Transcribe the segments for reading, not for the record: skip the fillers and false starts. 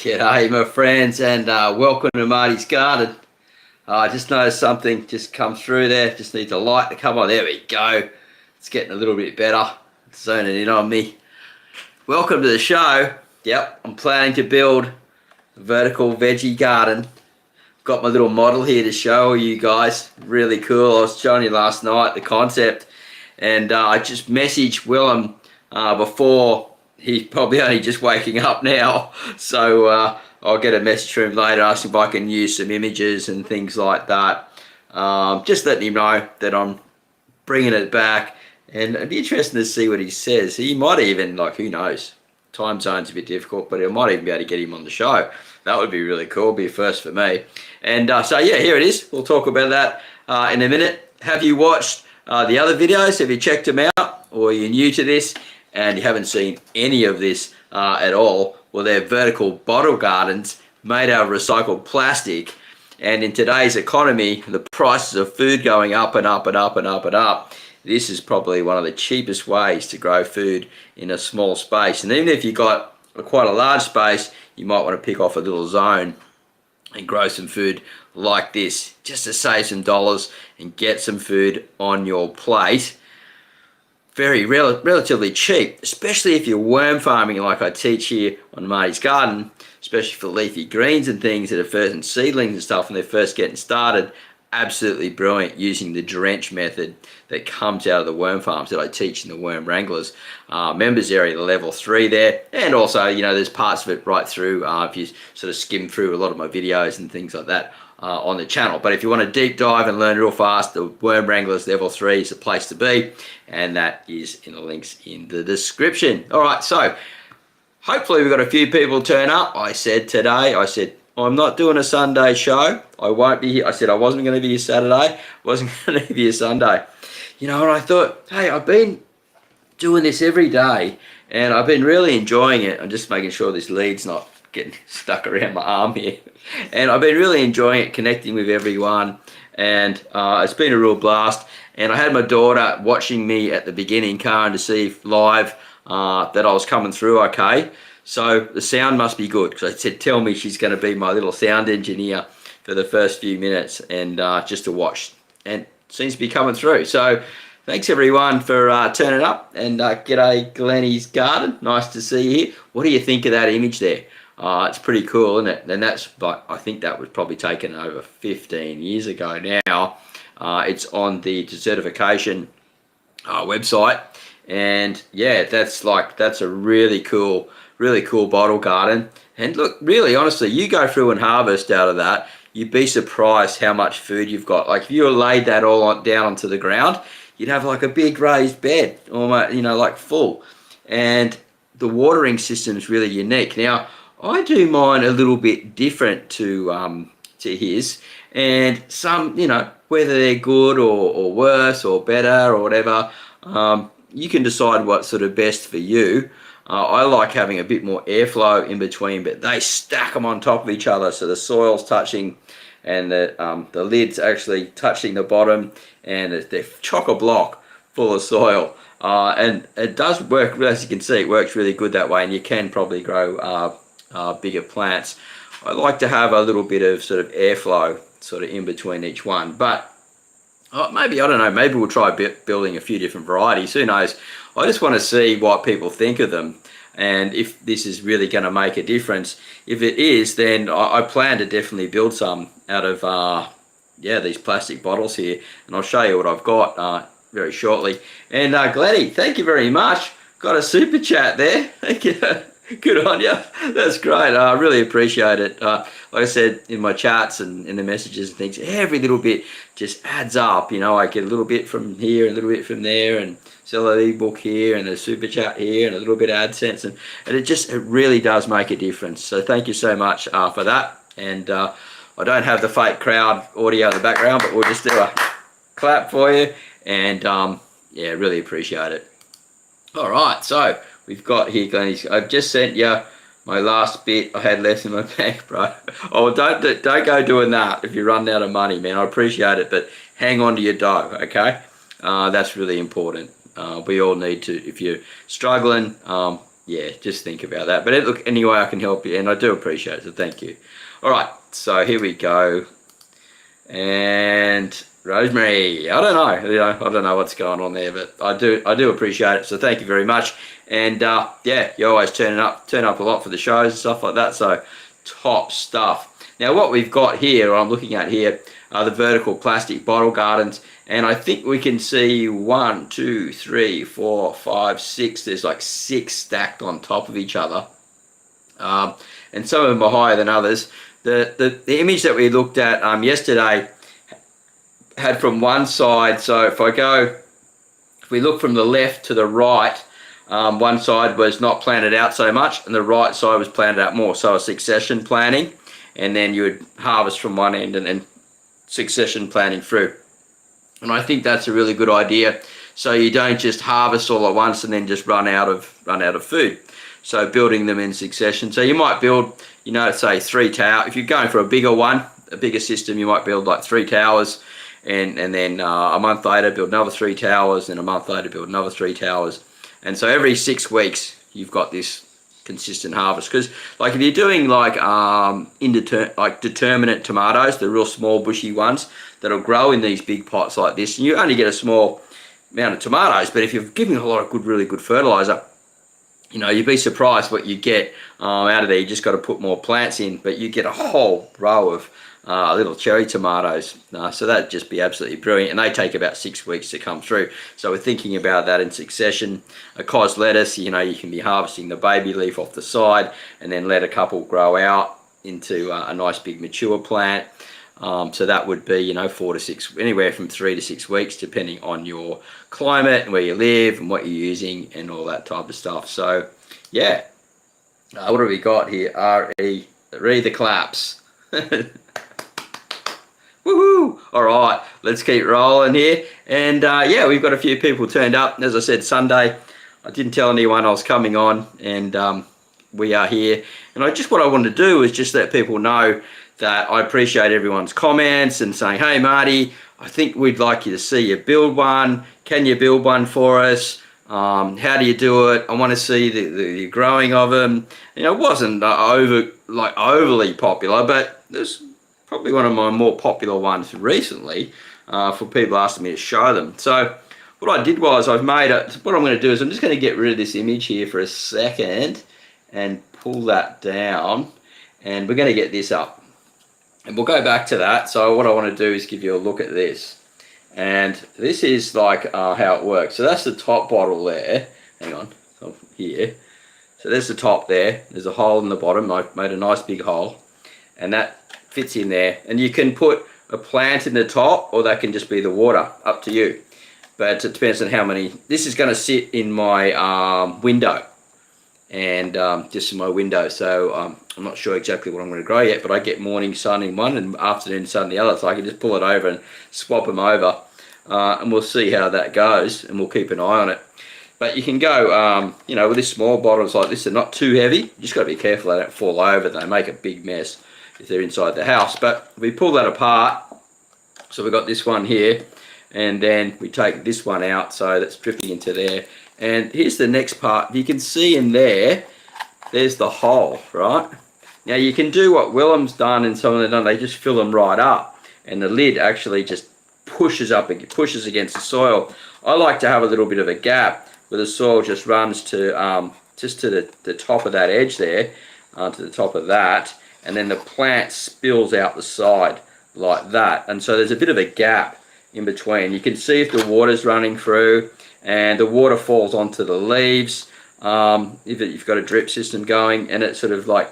G'day my friends, and welcome to Marty's Garden. I just noticed something just come through there. Just need the light to come on. There we go. It's getting a little bit better. It's zoning in on me. Welcome to the show. Yep, I'm planning to build a vertical veggie garden. Got my little model here to show you guys. Really cool. I was showing you last night the concept, and I just messaged Willem before. He's probably only just waking up now, so I'll get a message from him later asking if I can use some images and things like that. Just letting him know that I'm bringing it back, and it'd be interesting to see what he says. He might even, like, who knows, time zone's a bit difficult, but I might even be able to get him on the show. That would be really cool, be a first for me. And so yeah, here it is. We'll talk about that in a minute. Have you watched the other videos? Have you checked them out, or you're new to this and you haven't seen any of this at all? Well, they're vertical bottle gardens made out of recycled plastic, and in today's economy, the prices of food going up and up and up and up and up, this is probably one of the cheapest ways to grow food in a small space. And even if you've got quite a large space, you might want to pick off a little zone and grow some food like this, just to save some dollars and get some food on your plate. Relatively cheap, especially if you're worm farming like I teach here on Marty's Garden, especially for leafy greens and things that are first, and seedlings and stuff when they're first getting started. Absolutely brilliant using the drench method that comes out of the worm farms that I teach in the Worm Wranglers members area, the level 3 there. And also, you know, there's parts of it right through if you sort of skim through a lot of my videos and things like that on the channel. But if you want to deep dive and learn real fast, the Worm Wranglers level 3 is the place to be, and that is in the links in the description. All right, so hopefully we've got a few people turn up. I said I'm not doing a Sunday show. I won't be here. I said I wasn't going to be here Saturday. Wasn't going to be here Sunday. You know, and I thought, hey, I've been doing this every day, and I've been really enjoying it. I'm just making sure this lead's not getting stuck around my arm here. And I've been really enjoying it, connecting with everyone, and it's been a real blast. And I had my daughter watching me at the beginning, Karen, to see if live that I was coming through okay. So the sound must be good, because I said, tell me she's going to be my little sound engineer for the first few minutes, and just to watch, and it seems to be coming through. So thanks everyone for turning up, and g'day Glennie's Garden, nice to see you here. What do you think of that image there? It's pretty cool, isn't it? And that's, like, I think that was probably taken over 15 years ago now. It's on the desertification website, and yeah, that's a really cool bottle garden. And look, really honestly, you go through and harvest out of that, you'd be surprised how much food you've got. Like if you laid that all down onto the ground, you'd have like a big raised bed, almost, you know, like full. And the watering system is really unique. Now I do mine a little bit different to his, and some, you know, whether they're good or worse or better or whatever, you can decide what's sort of best for you. I like having a bit more airflow in between, but they stack them on top of each other, so the soil's touching and the lid's actually touching the bottom, and they're chock-a-block full of soil. And it does work, as you can see, it works really good that way, and you can probably grow bigger plants. I like to have a little bit of sort of airflow sort of in between each one, but maybe, I don't know, maybe we'll try building a few different varieties, who knows. I just want to see what people think of them, and if this is really going to make a difference. If it is, then I plan to definitely build some out of yeah, these plastic bottles here, and I'll show you what I've got very shortly. And Glennie, thank you very much. Got a super chat there. Thank you. Good on you. That's great. I really appreciate it. Like I said in my chats and in the messages and things, every little bit just adds up. You know, I get a little bit from here, a little bit from there, and sell an ebook here, and a super chat here, and a little bit of AdSense, and it really does make a difference. So thank you so much for that. And I don't have the fake crowd audio in the background, but we'll just do a clap for you, and yeah, really appreciate it. All right, so we've got here, Glennie. I've just sent you my last bit I had left in my bank, bro. Oh, don't go doing that if you run out of money, man. I appreciate it, but hang on to your dough, okay? That's really important. We all need to, if you're struggling, yeah, just think about that. But look, anyway, I can help you, and I do appreciate it, so thank you. All right, so here we go. And rosemary, I don't know, I don't know what's going on there, but I do appreciate it, so thank you very much. And yeah, you always turn up a lot for the shows and stuff like that, so top stuff. Now what we've got here, I'm looking at here, are the vertical plastic bottle gardens, and I think we can see 1, 2, 3, 4, 5, 6. There's like 6 stacked on top of each other, and some of them are higher than others. The image that we looked at yesterday had from one side, so if we look from the left to the right, one side was not planted out so much, and the right side was planted out more, so a succession planting, and then you would harvest from one end and then succession planting through. And I think that's a really good idea, so you don't just harvest all at once and then just run out of food. So building them in succession. So you might build, you know, say 3 towers. If you're going for a bigger one, a bigger system, you might build like 3 towers, and then a month later build another 3 towers, and a month later build another 3 towers. And so every 6 weeks you've got this consistent harvest. Because like if you're doing like determinate tomatoes, the real small bushy ones that'll grow in these big pots like this, and you only get a small amount of tomatoes, but if you're giving a lot of really good fertilizer, you know, you'd be surprised what you get out of there. You just got to put more plants in, but you get a whole row of little cherry tomatoes. So that'd just be absolutely brilliant. And they take about 6 weeks to come through. So we're thinking about that in succession. A cos lettuce, you know, you can be harvesting the baby leaf off the side and then let a couple grow out into a nice big mature plant. So that would be, you know, 4 to 6, anywhere from 3 to 6 weeks, depending on your climate and where you live and what you're using and all that type of stuff. So, yeah. What have we got here? Read the claps. Woohoo! All right, let's keep rolling here. And yeah, we've got a few people turned up. As I said, Sunday, I didn't tell anyone I was coming on, and we are here. And what I wanted to do is just let people know that I appreciate everyone's comments and saying, hey Marty, I think we'd like you to see you build one. Can you build one for us? How do you do it? I want to see the growing of them. You know, it wasn't overly popular, but there's probably one of my more popular ones recently for people asking me to show them. So what I did was what I'm going to do is I'm just going to get rid of this image here for a second and pull that down, and we're going to get this up. And we'll go back to that. So what I want to do is give you a look at this. And this is like how it works. So that's the top bottle there. Hang on, here. So there's the top there. There's a hole in the bottom. I've made a nice big hole. And that fits in there. And you can put a plant in the top, or that can just be the water. Up to you. But it depends on how many. This is going to sit in my window. And just in my window, so I'm not sure exactly what I'm going to grow yet, but I get morning sun in one and afternoon sun in the other, so I can just pull it over and swap them over, and we'll see how that goes, and we'll keep an eye on it. But you can go, you know, with these small bottles like this, they're not too heavy. You just got to be careful they don't fall over. They make a big mess if they're inside the house. But if we pull that apart, so we've got this one here, and then we take this one out, so that's drifting into there. And here's the next part. You can see in there, there's the hole, right? Now you can do what Willem's done and some of them done. They just fill them right up, and the lid actually just pushes against the soil. I like to have a little bit of a gap where the soil just runs to the top of that edge there, to the top of that, and then the plant spills out the side like that. And so there's a bit of a gap in between. You can see if the water's running through, and the water falls onto the leaves if you've got a drip system going, and it sort of like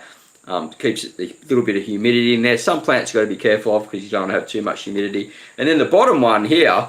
keeps a little bit of humidity in there. Some plants you've got to be careful of because you don't want to have too much humidity. And then the bottom one here,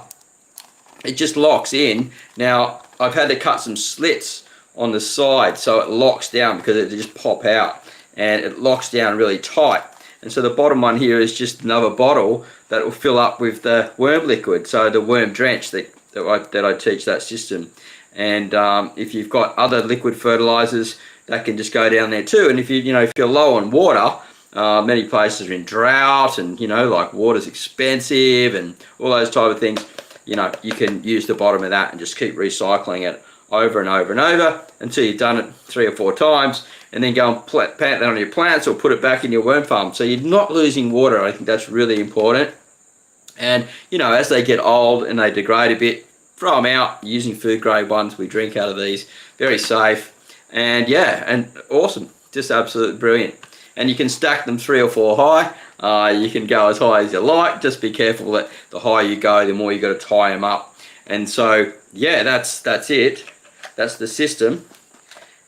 it just locks in. Now I've had to cut some slits on the side so it locks down, because it just pop out and it locks down really tight. And so the bottom one here is just another bottle that will fill up with the worm liquid, so the worm drench that I teach that system. And if you've got other liquid fertilizers, that can just go down there too. And if you're low on water, many places are in drought, and like water's expensive and all those type of things, you can use the bottom of that and just keep recycling it over and over and over until you've done it 3 or 4 times, and then go and plant that on your plants or put it back in your worm farm. So you're not losing water. I think that's really important. And, you know, as they get old and they degrade a bit, throw them out using food grade ones. We drink out of these. Very safe. And yeah, and awesome. Just absolutely brilliant. And you can stack them 3 or 4 high. You can go as high as you like. Just be careful that the higher you go, the more you got to tie them up. And so, yeah, that's it. That's the system.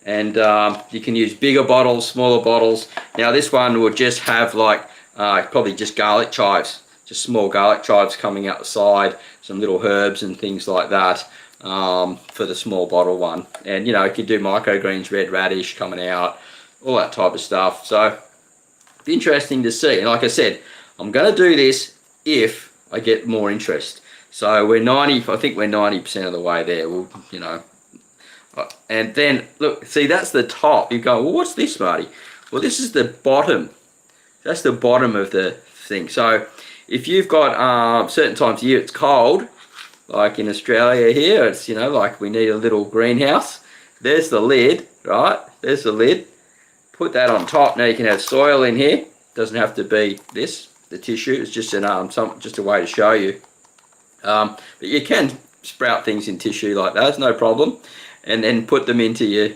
And you can use bigger bottles, smaller bottles. Now this one will just have like probably just garlic chives, just small garlic chives coming out the side, some little herbs and things like that for the small bottle one. And you know, you can do microgreens, red radish coming out, all that type of stuff. So it's interesting to see. And like I said, I'm going to do this if I get more interest. So I think we're 90% of the way there. We'll, you know. And then, look, see, that's the top. You go, well, what's this, Marty? Well, this is the bottom. That's the bottom of the thing. So if you've got certain times of year it's cold, like in Australia here, it's, you know, like we need a little greenhouse. There's the lid, right? There's the lid. Put that on top. Now you can have soil in here. Doesn't have to be this, the tissue. It's just just a way to show you. But you can sprout things in tissue like that. It's no problem. And then put them into your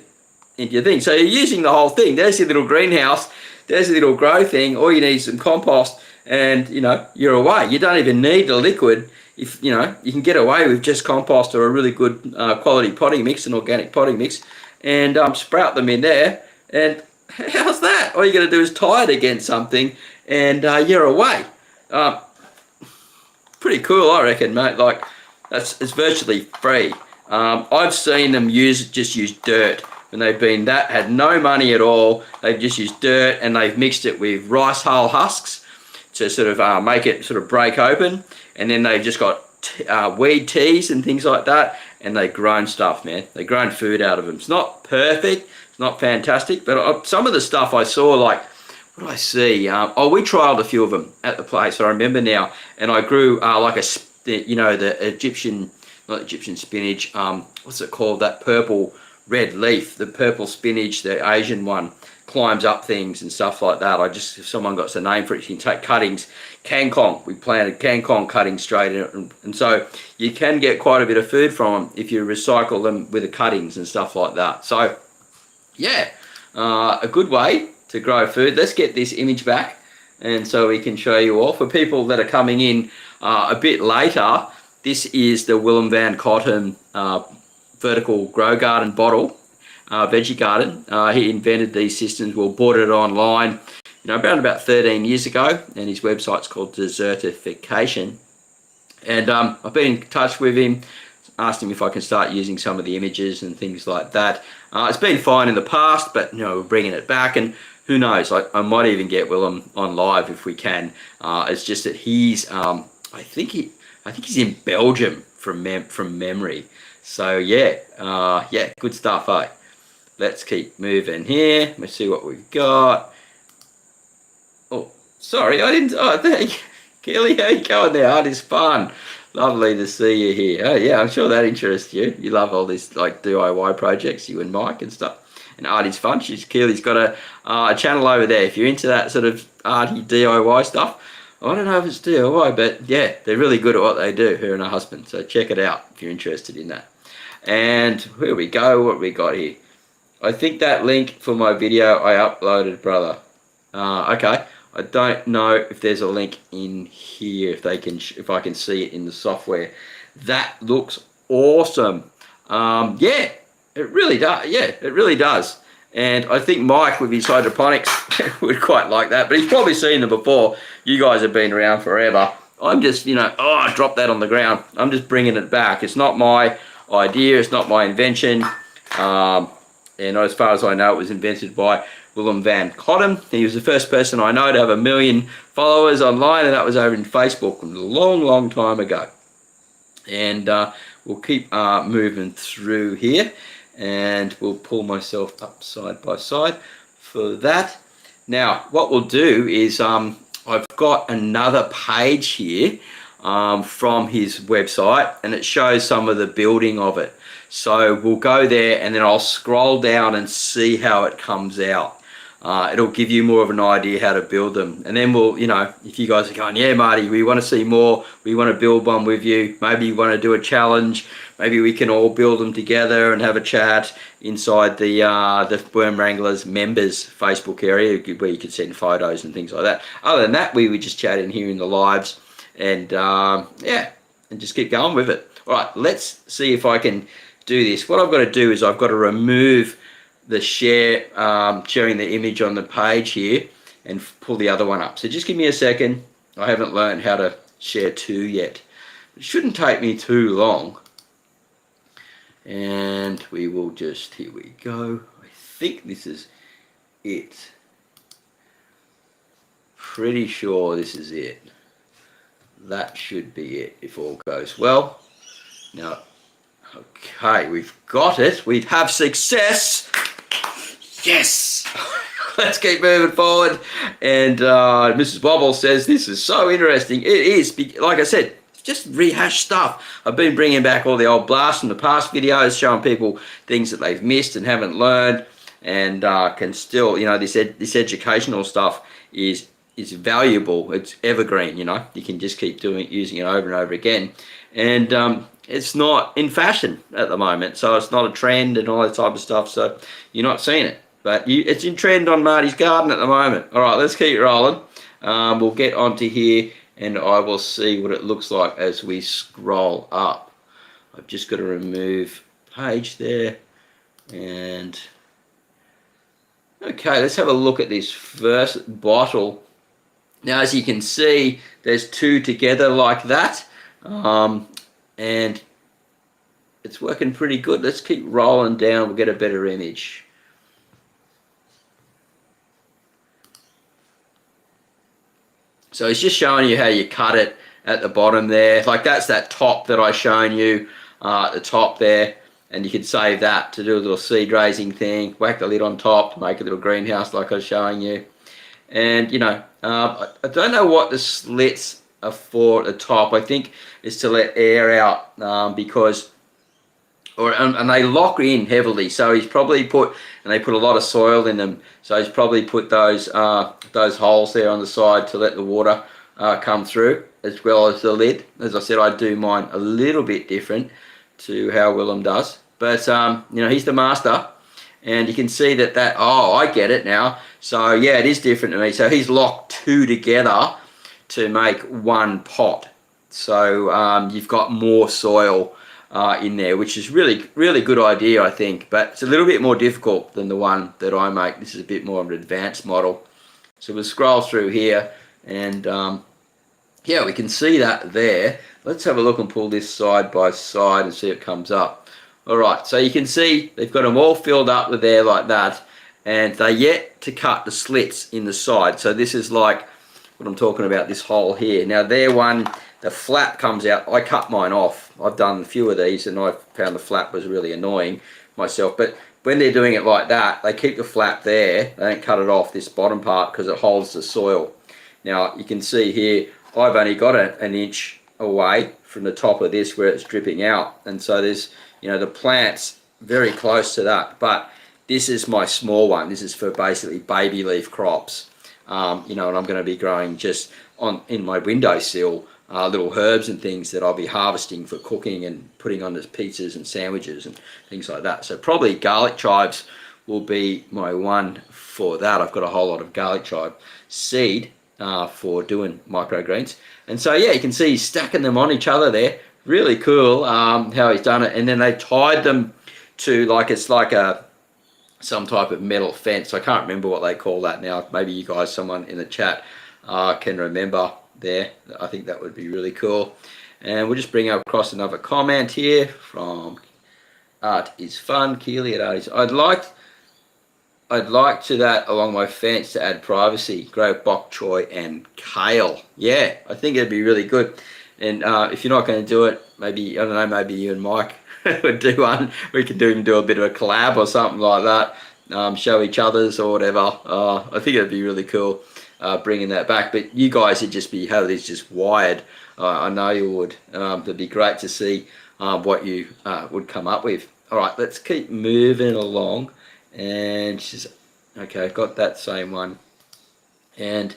thing. So you're using the whole thing. There's your little greenhouse. There's a little grow thing. All you need is some compost, and you know, you're away. You don't even need the liquid. If you know, you can get away with just compost or a really good quality potting mix, an organic potting mix, and sprout them in there. And how's that? All you got to do is tie it against something, and you're away. Pretty cool, I reckon, mate. Like it's virtually free. I've seen them just use dirt when they've had no money at all. They've just used dirt and they've mixed it with rice hull husks to sort of make it sort of break open, and then they've just got weed teas and things like that, and they've grown stuff, man. They've grown food out of them. It's not perfect, it's not fantastic, but some of the stuff I saw, like, what did I see? We trialed a few of them at the place, I remember now, and I grew you know, the Egyptian, not Egyptian spinach, what's it called, that purple red leaf, the purple spinach, the Asian one, climbs up things and stuff like that. If someone got the name for it, you can take cuttings, kangkong. We planted kangkong cuttings straight in, and so you can get quite a bit of food from them if you recycle them with the cuttings and stuff like that. So yeah, a good way to grow food. Let's get this image back, and so we can show you all. For people that are coming in a bit later, this is the Willem Van Cotthem vertical grow garden bottle, veggie garden. He invented these systems, bought it online, you know, about 13 years ago, and his website's called Desertification. And I've been in touch with him, asked him if I can start using some of the images and things like that. It's been fine in the past, but you know, we're bringing it back, and who knows, I might even get Willem on live if we can. It's just that he's, I think he's in Belgium from memory. So yeah, yeah, good stuff, eh? Let's keep moving here. Let's see what we've got. Oh, sorry, I didn't. Oh, thank you, Kelly. How you going there? Art is fun. Lovely to see you here. Oh yeah, I'm sure that interests you. You love all this like DIY projects, you and Mike and stuff. And Artie's fun. Keely's got a channel over there. If you're into that sort of arty DIY stuff, I don't know if it's DIY, but yeah, they're really good at what they do, her and her husband. So check it out if you're interested in that. And here we go. What we got here? I think that link for my video I uploaded, brother. Okay. I don't know if there's a link in here, if I can see it in the software. That looks awesome. Yeah, it really does. Yeah, it really does. And I think Mike with his hydroponics would quite like that, but he's probably seen them before. You guys have been around forever. I'm just, you know, I dropped that on the ground. I'm just bringing it back. It's not my idea. It's not my invention. And as far as I know, it was invented by Willem Van Cotthem. He was the first person I know to have 1 million followers online, and that was over in Facebook a long, long time ago. And we'll keep moving through here, and we'll pull myself up side by side for that. Now, what we'll do is I've got another page here from his website, and it shows some of the building of it. So we'll go there and then I'll scroll down and see how it comes out. It'll give you more of an idea how to build them. And then we'll, if you guys are going, yeah, Marty, we want to see more, we want to build one with you, maybe you want to do a challenge, maybe we can all build them together and have a chat inside the Worm Wranglers members Facebook area where you can send photos and things like that. Other than that, we would just chat in here in the lives and yeah, and just keep going with it. All right, let's see if I can do this. What I've got to do is I've got to remove the sharing the image on the page here and pull the other one up. So just give me a second. I haven't learned how to share two yet. It shouldn't take me too long. And we will just, here we go. I think this is it. Pretty sure this is it. That should be it if all goes well. Now, okay, we've got it. We have success. Yes. Let's keep moving forward. And Mrs. Wobble says, this is so interesting. It is, like I said, just rehash stuff. I've been bringing back all the old blasts from the past videos, showing people things that they've missed and haven't learned, and can still, this educational stuff is valuable. It's evergreen. You can just keep using it over and over again, and it's not in fashion at the moment, so it's not a trend and all that type of stuff. So you're not seeing it, but it's in trend on Marty's Garden at the moment. All right, let's keep rolling. We'll get onto here, and I will see what it looks like as we scroll up. I've just got to remove page there, and okay, let's have a look at this first bottle. Now, as you can see, there's two together like that, and it's working pretty good. Let's keep rolling down. We'll get a better image. So it's just showing you how you cut it at the bottom there. Like that's that top that I shown you at the top there. And you can save that to do a little seed raising thing. Whack the lid on top to make a little greenhouse like I was showing you. And, I don't know what the slits are for at the top. I think it's to let air out because... And they lock in heavily, so he's probably put, and they put a lot of soil in them, so he's probably put those holes there on the side to let the water come through, as well as the lid. As I said, I do mine a little bit different to how Willem does, but he's the master, and you can see that oh, I get it now. So yeah, it is different to me. So he's locked two together to make one pot, so you've got more soil in there, which is really good idea, I think, but it's a little bit more difficult than the one that I make. This is a bit more of an advanced model. So we'll scroll through here, and yeah, we can see that there. Let's have a look and pull this side by side and see it comes up. All right, so you can see they've got them all filled up with air like that, and they're yet to cut the slits in the side. So this is like what I'm talking about, this hole here. Now there one, the flap comes out. I cut mine off. I've done a few of these, and I found the flap was really annoying myself. But when they're doing it like that, they keep the flap there. They don't cut it off, this bottom part, because it holds the soil. Now you can see here, I've only got an inch away from the top of this where it's dripping out, and so there's, the plant's very close to that. But this is my small one. This is for basically baby leaf crops, and I'm going to be growing just in my windowsill. Little herbs and things that I'll be harvesting for cooking and putting on the pizzas and sandwiches and things like that. So probably garlic chives will be my one for that. I've got a whole lot of garlic chive seed for doing microgreens. And so yeah, you can see he's stacking them on each other there. Really cool how he's done it. And then they tied them to it's like some type of metal fence. I can't remember what they call that now. Maybe you guys, someone in the chat can remember there. I think that would be really cool. And we'll just bring up across another comment here from Art is Fun, Keely at Art is. I'd like to that along my fence to add privacy. Grow bok choy and kale. Yeah, I think it'd be really good. And if you're not going to do it, maybe, I don't know, maybe you and Mike would do one. We could even do a bit of a collab or something like that. Show each other's or whatever. I think it'd be really cool. bringing that back. But you guys would just have these just wired. I know you would. It'd be great to see what you would come up with. All right, let's keep moving along. And she's okay. Got that same one. And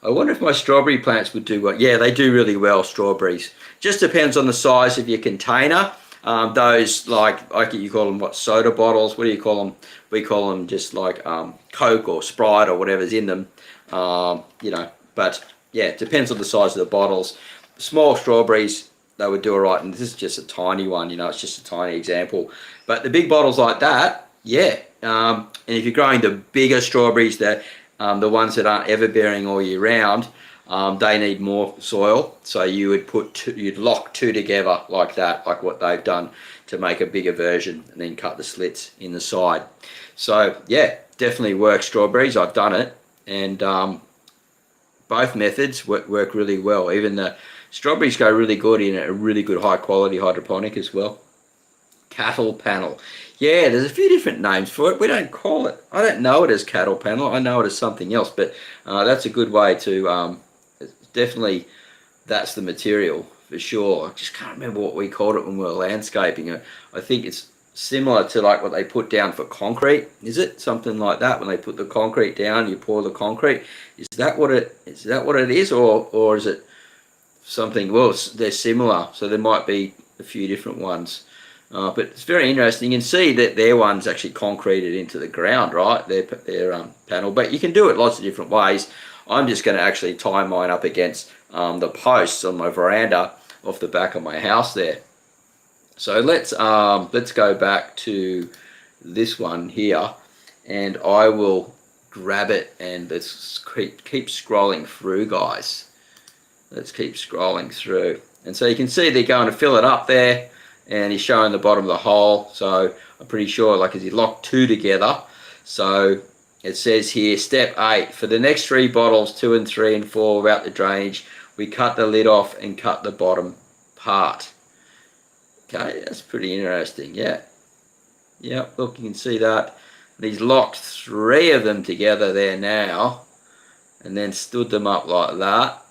I wonder if my strawberry plants would do well. Yeah, they do really well, strawberries. Just depends on the size of your container. Those like you call them what, soda bottles? What do you call them? We call them just like Coke or Sprite or whatever's in them. You know, but yeah, it depends on the size of the bottles. Small strawberries, they would do all right, and this is just a tiny one. You know, it's just a tiny example. But the big bottles like that, yeah. And if you're growing the bigger strawberries, the ones that aren't ever bearing all year round, they need more soil, so you would you'd lock two together like that, like what they've done to make a bigger version, and then cut the slits in the side. So yeah, definitely works strawberries. I've done it, and both methods work really well. Even the strawberries go really good in a really good high quality hydroponic as well. Cattle panel. Yeah, there's a few different names for it. We don't call it, I don't know it as cattle panel. I know it as something else, but that's a good way to definitely, that's the material for sure. I just can't remember what we called it when we were landscaping. I think it's similar to like what they put down for concrete. Is it something like that? When they put the concrete down, you pour the concrete. Is that what it is, or is it something? Well, they're similar, so there might be a few different ones. But it's very interesting. You can see that their one's actually concreted into the ground, right? Their panel, but you can do it lots of different ways. I'm just going to actually tie mine up against the posts on my veranda off the back of my house there. So let's go back to this one here, and I will grab it, and let's keep scrolling through, guys. Let's keep scrolling through, and so you can see they're going to fill it up there, and he's showing the bottom of the hole. So I'm pretty sure, like, as he locked two together. So it says here, step 8, for the next 3 bottles, 2 and 3 and 4, without the drainage, we cut the lid off and cut the bottom part. Okay, that's pretty interesting. Yeah, look, you can see that. And he's locked 3 of them together there now, and then stood them up like that.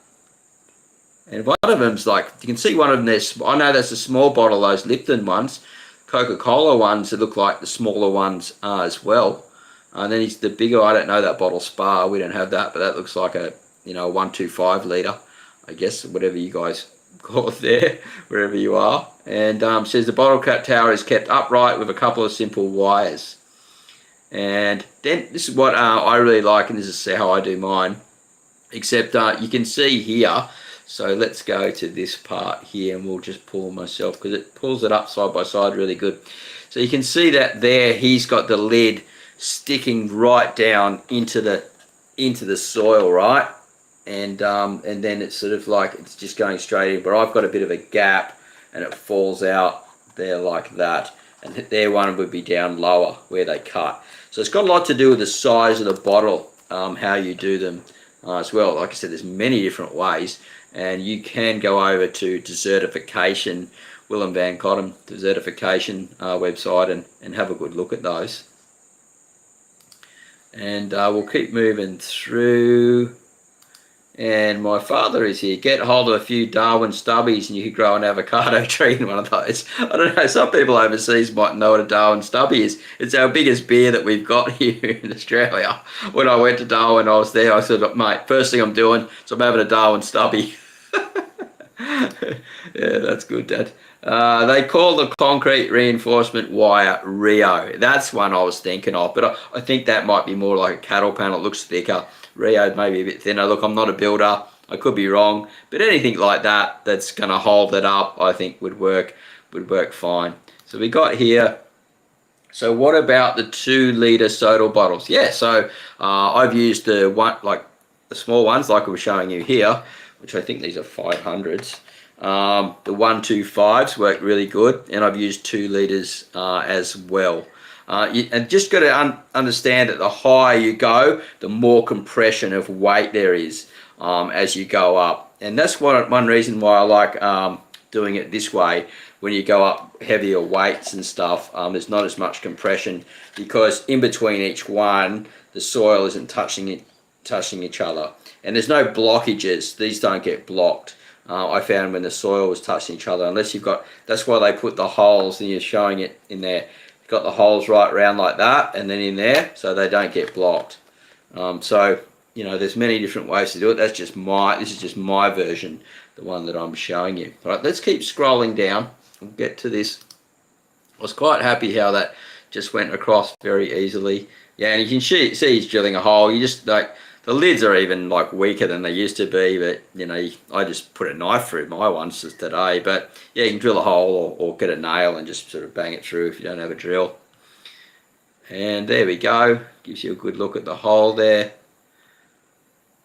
And one of them's like, you can see one of them there. I know that's a small bottle, those Lipton ones. Coca-Cola ones that look like the smaller ones are as well. And then he's the bigger, I don't know that bottle, Spa, we don't have that, but that looks like a, you know, 125 litre, I guess, whatever you guys call it there, wherever you are. And says the bottle cap tower is kept upright with a couple of simple wires. And then this is what I really like, and this is how I do mine, except you can see here. So let's go to this part here, and we'll just pull myself, because it pulls it up side by side really good. So you can see that there he's got the lid sticking right down into the soil, right? And then it's sort of like it's just going straight in, but I've got a bit of a gap, and it falls out there like that. And their one would be down lower where they cut. So it's got a lot to do with the size of the bottle, how you do them as well. Like I said, there's many different ways. And you can go over to Desertification, Willem Van Cotthem Desertification website, and have a good look at those. And we'll keep moving through. And my father is here. Get hold of a few Darwin stubbies, and you could grow an avocado tree in one of those. I don't know, some people overseas might know what a Darwin stubby is. It's our biggest beer that we've got here in Australia. When I went to Darwin, I was there, I said, mate, first thing I'm doing is I'm having a Darwin stubby. Yeah, that's good, Dad. They call the concrete reinforcement wire Rio. That's one I was thinking of, but I think that might be more like a cattle panel. It looks thicker. Rio maybe a bit thinner. Look, I'm not a builder. I could be wrong, but anything like that that's going to hold it up, I think would work fine. So we got here. So what about the 2-litre soda bottles? Yeah, so I've used the one, like the small ones, like I was showing you here, which I think these are 500s. The 125s work really good, and I've used 2 litres as well. And just got to understand that the higher you go, the more compression of weight there is as you go up. And that's one reason why I like doing it this way. When you go up heavier weights and stuff, there's not as much compression, because in between each one, the soil isn't touching touching each other. And there's no blockages. These don't get blocked. I found when the soil was touching each other, unless you've got, that's why they put the holes, and you're showing it in there. You've got the holes right around like that, and then in there, so they don't get blocked. So, you know, there's many different ways to do it. This is just my version, the one that I'm showing you. All right, let's keep scrolling down. We'll get to this. I was quite happy how that just went across very easily. Yeah, and you can see he's drilling a hole. You just, like, the lids are even like weaker than they used to be, but you know, I just put a knife through my ones just today. But yeah, you can drill a hole or get a nail and just sort of bang it through if you don't have a drill. And there we go. Gives you a good look at the hole there.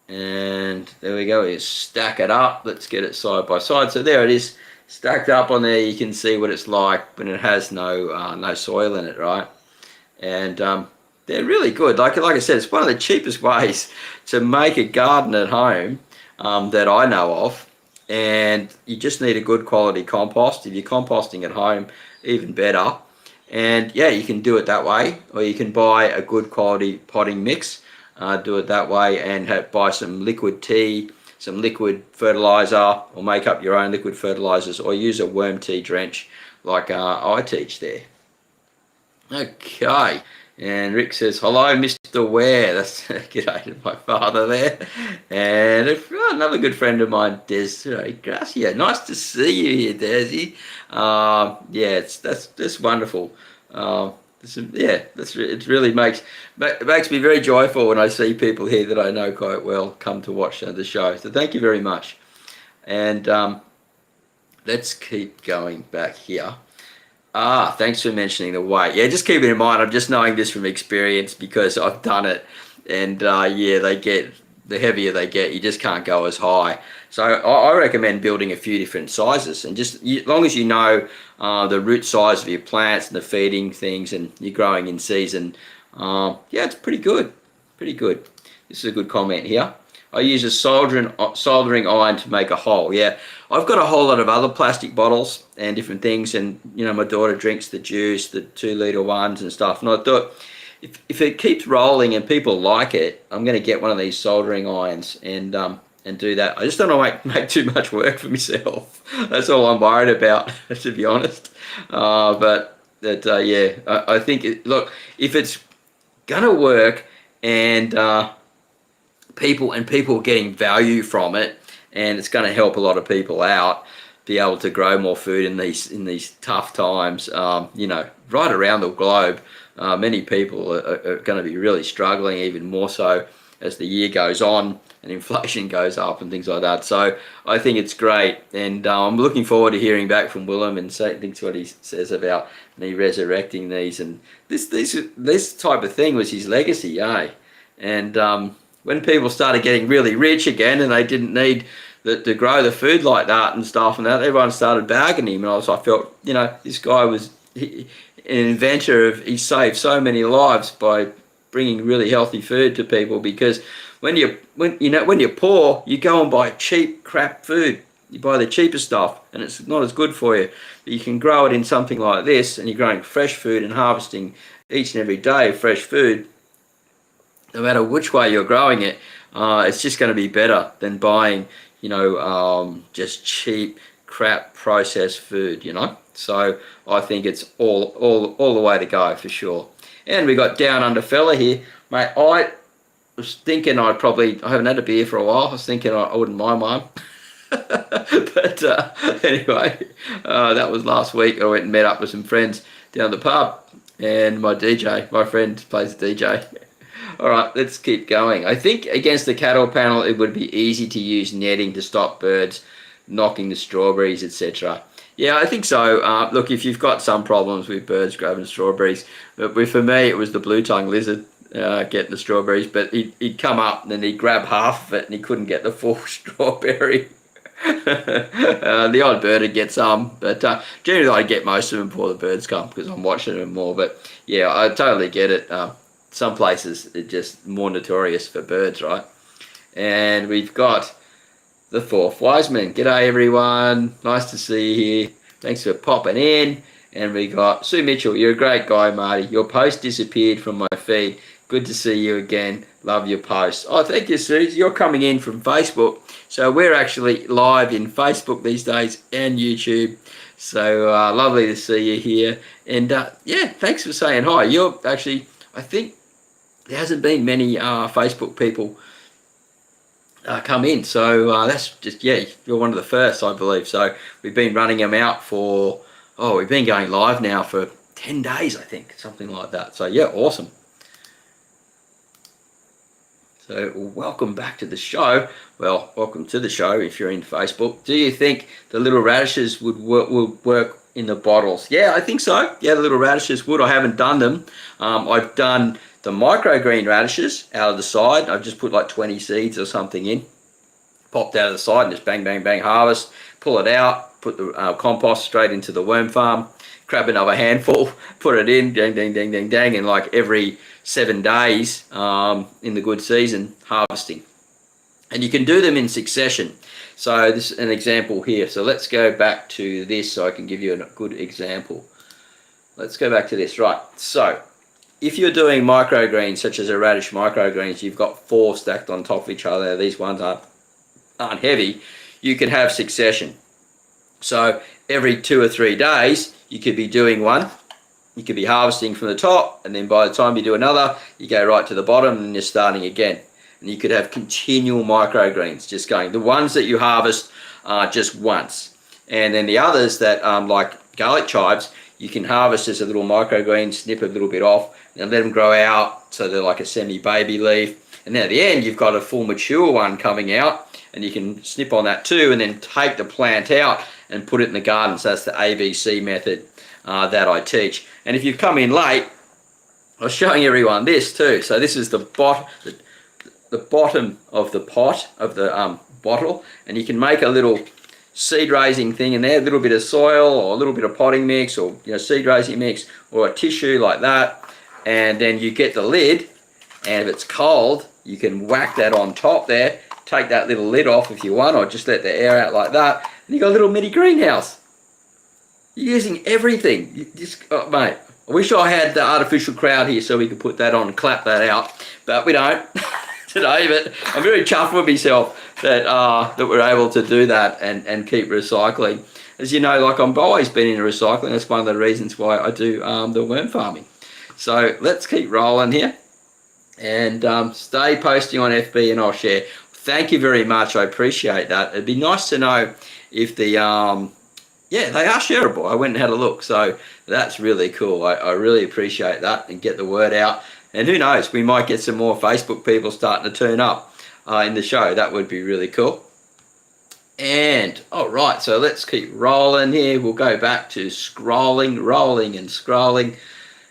And there we go. You stack it up. Let's get it side by side. So there it is, stacked up on there. You can see what it's like when it has no soil in it, right? And they're really good. Like I said, it's one of the cheapest ways to make a garden at home that I know of. And you just need a good quality compost. If you're composting at home, even better. And yeah, you can do it that way, or you can buy a good quality potting mix. Do it that way, and buy some liquid tea, some liquid fertilizer, or make up your own liquid fertilizers, or use a worm tea drench like I teach there. Okay. And Rick says, hello, Mr. Ware. That's g'day to my father there. And another good friend of mine, Des Gracia. Nice to see you here, Desi. Yeah, that's wonderful. It really makes me very joyful when I see people here that I know quite well come to watch the show. So thank you very much. And let's keep going back here. Thanks for mentioning the weight. Yeah, just keep it in mind. I'm just knowing this from experience because I've done it. And yeah, the heavier they get, you just can't go as high. So I recommend building a few different sizes, and just as long as you know the root size of your plants and the feeding things, and you're growing in season, yeah, it's pretty good. Pretty good. This is a good comment here. I use a soldering iron to make a hole. Yeah, I've got a whole lot of other plastic bottles and different things, and you know, my daughter drinks the juice, the 2-litre ones and stuff. And I thought, if it keeps rolling and people like it, I'm going to get one of these soldering irons and do that. I just don't want to make too much work for myself. That's all I'm worried about, to be honest. Yeah, I think look, if it's going to work and people getting value from it, and it's going to help a lot of people out be able to grow more food in these tough times, you know, right around the globe. Many people are going to be really struggling, even more so as the year goes on and inflation goes up and things like that. So I think it's great, and I'm looking forward to hearing back from Willem and thinks what he says about me resurrecting these. And this type of thing was his legacy, eh? And when people started getting really rich again and they didn't need to grow the food like that and stuff and that, everyone started bagging him. And I felt, you know, this guy was an inventor he saved so many lives by bringing really healthy food to people, because when you're poor, you go and buy cheap crap food. You buy the cheapest stuff and it's not as good for you. But you can grow it in something like this, and you're growing fresh food and harvesting each and every day fresh food. No matter which way you're growing it, it's just going to be better than buying, you know, just cheap crap processed food, you know. So I think it's all the way to go for sure. And we got Down Under fella here, mate. I was thinking I haven't had a beer for a while. I was thinking I wouldn't mind one. But anyway, that was last week. I went and met up with some friends down the pub, and my friend plays the DJ. All right, let's keep going. I think against the cattle panel, it would be easy to use netting to stop birds knocking the strawberries, etc. Yeah, I think so. Look, if you've got some problems with birds grabbing strawberries, but for me, it was the blue-tongued lizard getting the strawberries, but he'd come up and then he'd grab half of it and he couldn't get the full strawberry. The odd bird would get some, but generally I get most of them before the birds come because I'm watching them more. But yeah, I totally get it. Some places are just more notorious for birds, right? And we've got the Fourth Wiseman. G'day everyone, nice to see you here. Thanks for popping in. And we got Sue Mitchell. You're a great guy, Marty. Your post disappeared from my feed. Good to see you again. Love your posts. Oh, thank you, Suze. You're coming in from Facebook. So we're actually live in Facebook these days and YouTube. So lovely to see you here. And yeah, thanks for saying hi. You're actually, I think there hasn't been many Facebook people come in. So that's just, yeah, you're one of the first, I believe. So we've been running them out for, oh, we've been going live now for 10 days, I think, something like that. So yeah, awesome. So welcome back to the show. Well, welcome to the show if you're in Facebook. Do you think the little radishes would work in the bottles? Yeah, I think so. Yeah, the little radishes would. I haven't done them. I've done the microgreen radishes out of the side. I've just put like 20 seeds or something in. Popped out of the side and just bang, bang, bang, harvest. Pull it out, put the compost straight into the worm farm. Grab another handful, put it in, dang, dang, dang, dang, dang, and like every 7 days in the good season, harvesting. And you can do them in succession. So this is an example here. So let's go back to this so I can give you a good example. Let's go back to this. Right, so if you're doing microgreens, such as a radish microgreens, you've got 4 stacked on top of each other. These ones aren't heavy. You can have succession. So every 2 or 3 days, you could be doing one. You could be harvesting from the top, and then by the time you do another, you go right to the bottom and you're starting again. And you could have continual microgreens just going. The ones that you harvest just once. And then the others that like garlic chives, you can harvest as a little microgreen, snip a little bit off, and let them grow out so they're like a semi-baby leaf. And then at the end, you've got a full mature one coming out, and you can snip on that too, and then take the plant out and put it in the garden. So that's the ABC method that I teach. And if you've come in late, I was showing everyone this too. So this is the bottom of the pot of the bottle, and you can make a little seed raising thing in there, a little bit of soil or a little bit of potting mix, or seed raising mix, or a tissue like that. And then you get the lid, and if it's cold, you can whack that on top there, take that little lid off if you want, or just let the air out like that, and you got a little mini greenhouse. You're using everything. You just, oh, mate, I wish I had the artificial crowd here so we could put that on and clap that out, but we don't today. But I'm very chuffed with myself that that we're able to do that and keep recycling. As you know, like I've always been into recycling. That's one of the reasons why I do the worm farming. So let's keep rolling here, and stay posting on FB, and I'll share. Thank you very much. I appreciate that. It'd be nice to know if the yeah, they are shareable. I went and had a look, so that's really cool. I really appreciate that, and get the word out. And who knows, we might get some more Facebook people starting to turn up in the show. That would be really cool. And all right, so let's keep rolling here. We'll go back to scrolling, rolling, and scrolling.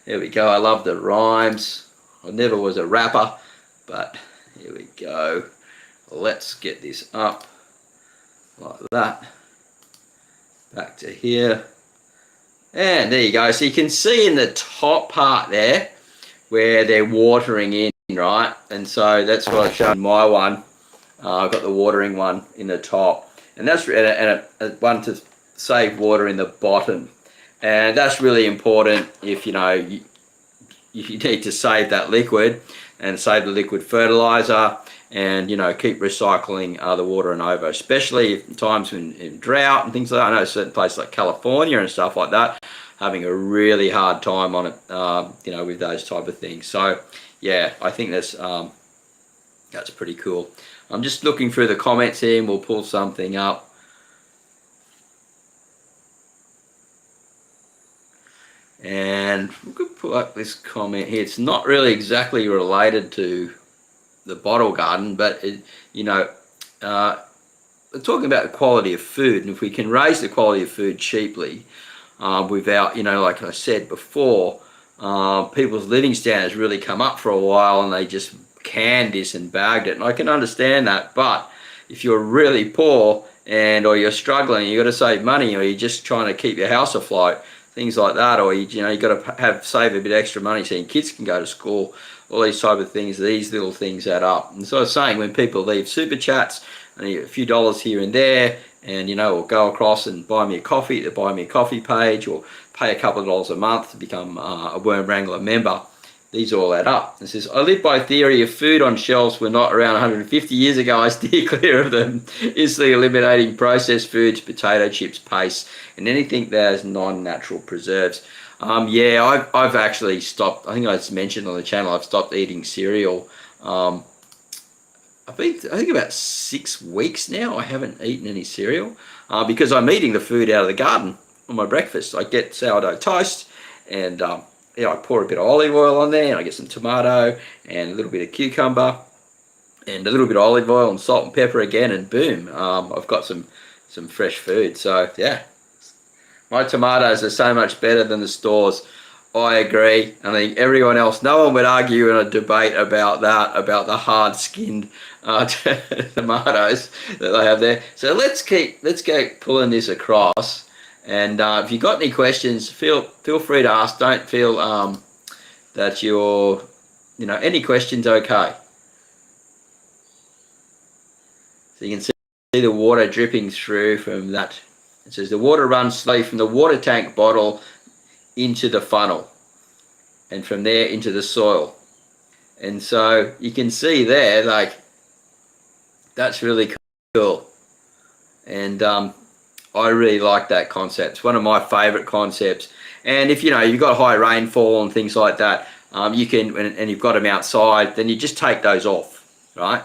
There we go. I love the rhymes. I never was a rapper, but here we go. Let's get this up like that. Back to here. And there you go. So you can see in the top part there where they're watering in, right? And so that's what I've shown in my one. I've got the watering one in the top. And that's a one to save water in the bottom. And that's really important if you need to save that liquid and save the liquid fertilizer, and keep recycling the water and over, especially in times in drought and things like that. I know certain places like California and stuff like that having a really hard time on it, with those type of things. So yeah, I think that's pretty cool. I'm just looking through the comments here, and we'll pull something up. And we could pull up this comment here. It's not really exactly related to the bottle garden, but we're talking about the quality of food, and if we can raise the quality of food cheaply without, like I said before, people's living standards really come up for a while, and they just canned this and bagged it, and I can understand that. But if you're really poor or you're struggling, you got to save money, or you're just trying to keep your house afloat, things like that, or you got to save a bit extra money so your kids can go to school. All these type of things, these little things add up. And so I was saying, when people leave super chats and a few dollars here and there, and or go across and buy me a coffee, to buy me a coffee page, or pay a couple of dollars a month to become a Worm Wrangler member, these all add up. It says, I live by theory if food on shelves were not around 150 years ago, I steer clear of them, instantly eliminating processed foods, potato chips, paste, and anything that has non-natural preserves. Yeah, I've actually stopped. I think I mentioned on the channel I've stopped eating cereal. I think about 6 weeks now I haven't eaten any cereal because I'm eating the food out of the garden on my breakfast. I get sourdough toast and yeah, I pour a bit of olive oil on there and I get some tomato and a little bit of cucumber and a little bit of olive oil and salt and pepper again, and boom, I've got some fresh food. So yeah, my tomatoes are so much better than the stores. I agree. I think everyone else, no one would argue in a debate about that, about the hard-skinned tomatoes that they have there. So let's go pulling this across. And if you've got any questions, feel free to ask. Don't feel that you're, any questions okay. So you can see the water dripping through from that. It says the water runs slowly from the water tank bottle into the funnel and from there into the soil. And so you can see there, like, that's really cool. And I really like that concept. It's one of my favorite concepts. And if you've got high rainfall and things like that, you can, and you've got them outside, then you just take those off, right?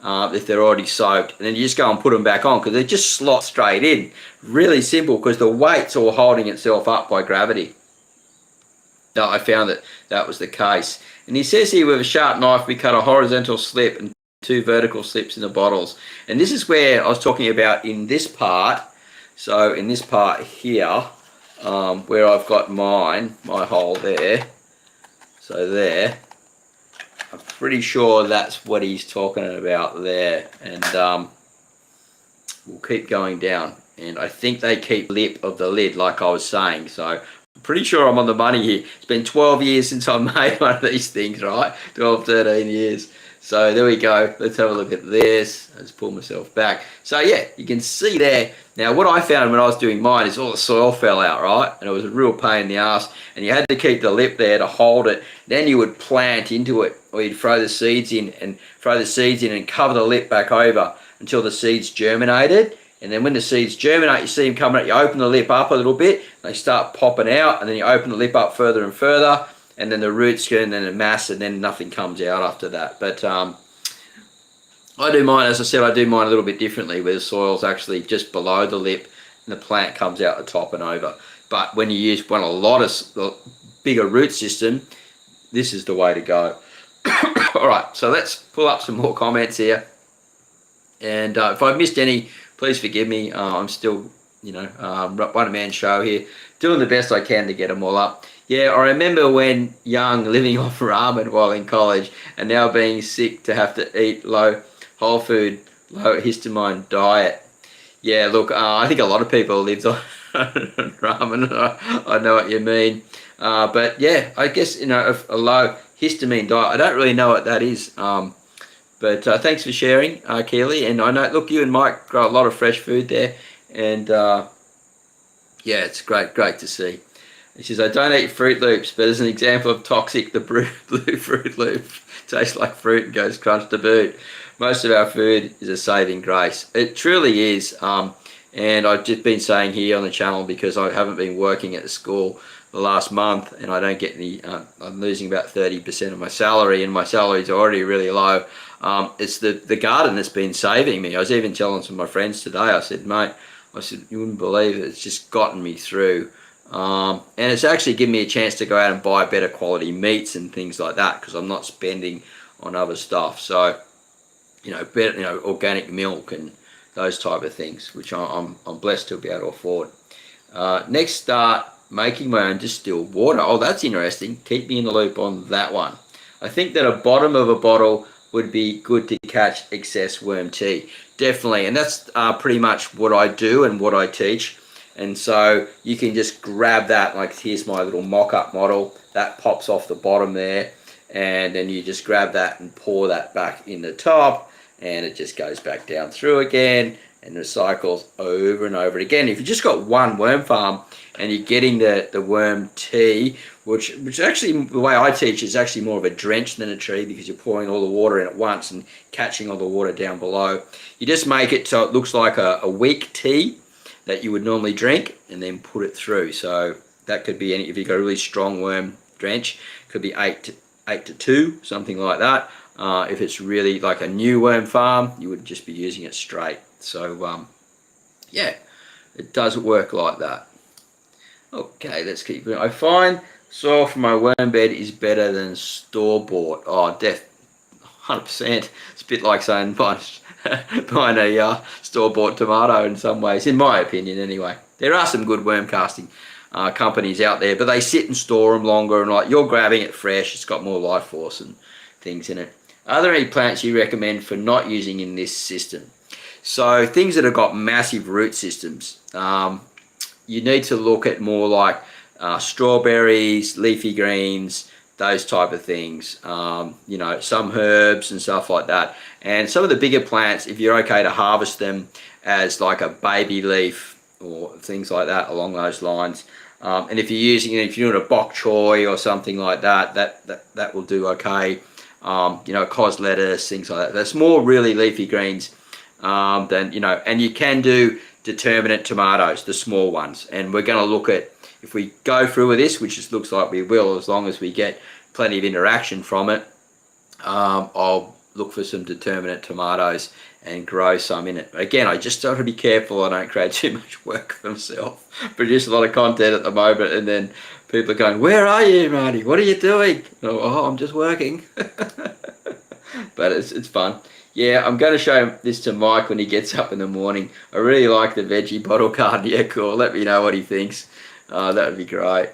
If they're already soaked, and then you just go and put them back on because they just slot straight in. Really simple because the weight's all holding itself up by gravity. No, I found that was the case. And he says here, with a sharp knife, we cut a horizontal slip and 2 vertical slips in the bottles. And this is where I was talking about in this part. So in this part here, where I've got my hole there. So there. I'm pretty sure that's what he's talking about there. And we'll keep going down. And I think they keep lip of the lid, like I was saying. So I'm pretty sure I'm on the money here. It's been 12 years since I made one of these things, right? 12, 13 years. So there we go. Let's have a look at this. Let's pull myself back. So yeah, you can see there. Now what I found when I was doing mine is all the soil fell out, right? And it was a real pain in the ass. And you had to keep the lip there to hold it. Then you would plant into it, or you'd throw the seeds in and cover the lip back over until the seeds germinated. And then when the seeds germinate, you see them coming out. You open the lip up a little bit. They start popping out. And then you open the lip up further and further. And then the roots get, and then the mass, and then nothing comes out after that. But I do mine, as I said, I do mine a little bit differently, where the soil's actually just below the lip and the plant comes out the top and over. But when you want a lot of bigger root system, this is the way to go. All right, so let's pull up some more comments here. And if I've missed any, please forgive me. I'm still, one-man show here, doing the best I can to get them all up. Yeah, I remember when young, living off ramen while in college, and now being sick to have to eat low whole food, low histamine diet. Yeah, look, I think a lot of people lived on ramen. I know what you mean. But yeah, I guess, a low histamine diet, I don't really know what that is. But thanks for sharing, Keely. And I know, look, you and Mike grow a lot of fresh food there. And yeah, it's great to see. He says, I don't eat Fruit Loops, but as an example of toxic, the blue Fruit Loop tastes like fruit and goes crunch to boot. Most of our food is a saving grace. It truly is. And I've just been saying here on the channel, because I haven't been working at the school the last month, and I don't get any, I'm losing about 30% of my salary, and my salary is already really low. It's the garden that's been saving me. I was even telling some of my friends today, I said, mate, you wouldn't believe it, it's just gotten me through. And it's actually given me a chance to go out and buy better quality meats and things like that, because I'm not spending on other stuff. So, better, organic milk and those type of things, which I'm blessed to be able to afford. Next, start making my own distilled water. Oh, that's interesting. Keep me in the loop on that one. I think that a bottom of a bottle would be good to catch excess worm tea. Definitely, and that's pretty much what I do and what I teach. And so you can just grab that, like here's my little mock-up model, that pops off the bottom there, and then you just grab that and pour that back in the top, and it just goes back down through again, and recycles over and over again. If you just got one worm farm and you're getting the worm tea, which actually, the way I teach, is actually more of a drench than a tree, because you're pouring all the water in at once and catching all the water down below. You just make it so it looks like a weak tea that you would normally drink, and then put it through. So that could be any, if you've got a really strong worm drench, it could be 8 to 2, something like that. If it's really like a new worm farm, you would just be using it straight. So yeah, it does work like that. Okay, let's keep going. I find soil from my worm bed is better than store-bought. Oh, 100%. It's a bit like saying buying a store-bought tomato in some ways, in my opinion anyway. There are some good worm casting companies out there, but they sit and store them longer, and like, you're grabbing it fresh, it's got more life force and things in it. Are there any plants you recommend for not using in this system? So things that have got massive root systems, you need to look at more like strawberries, leafy greens, those type of things. You know, some herbs and stuff like that. And some of the bigger plants, if you're okay to harvest them as like a baby leaf or things like that along those lines. And if you're using it, if you're doing a bok choy or something like that, that will do okay. You know, cos lettuce, things like that. That's more really leafy greens than, you know, and you can do determinate tomatoes, the small ones. And we're going to look at, if we go through with this, which it looks like we will, as long as we get plenty of interaction from it, I'll look for some determinate tomatoes and grow some in it. But again, I just got to be careful I don't create too much work for myself. Produce a lot of content at the moment, and then people are going, "Where are you, Marty? What are you doing?" Oh, I'm just working. But it's fun. Yeah, I'm going to show this to Mike when he gets up in the morning. I really like the veggie bottle garden. Yeah, cool. Let me know what he thinks. That would be great.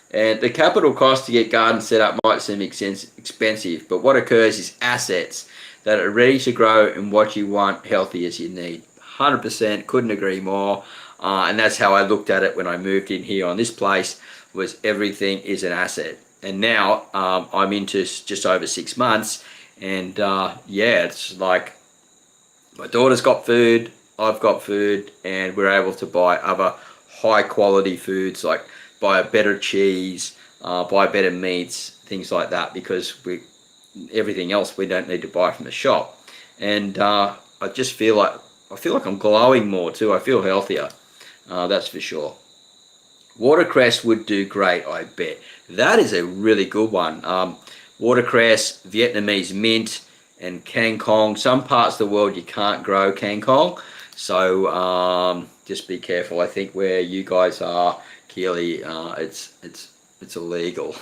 And the capital cost to get gardens set up might seem expensive, but what occurs is assets that are ready to grow and what you want, healthy as you need. 100%, couldn't agree more. And that's how I looked at it when I moved in here on this place, was everything is an asset. And now I'm into just over 6 months, and yeah, it's like my daughter's got food, I've got food, and we're able to buy other high quality foods, like buy a better cheese, buy better meats, things like that, because everything else we don't need to buy from the shop. And I just feel like I'm glowing more too. I feel healthier, that's for sure. Watercress would do great, I bet. That is a really good one. Watercress, Vietnamese mint, and kangkong. Some parts of the world you can't grow kangkong, so just be careful. I think where you guys are, Keely, it's illegal.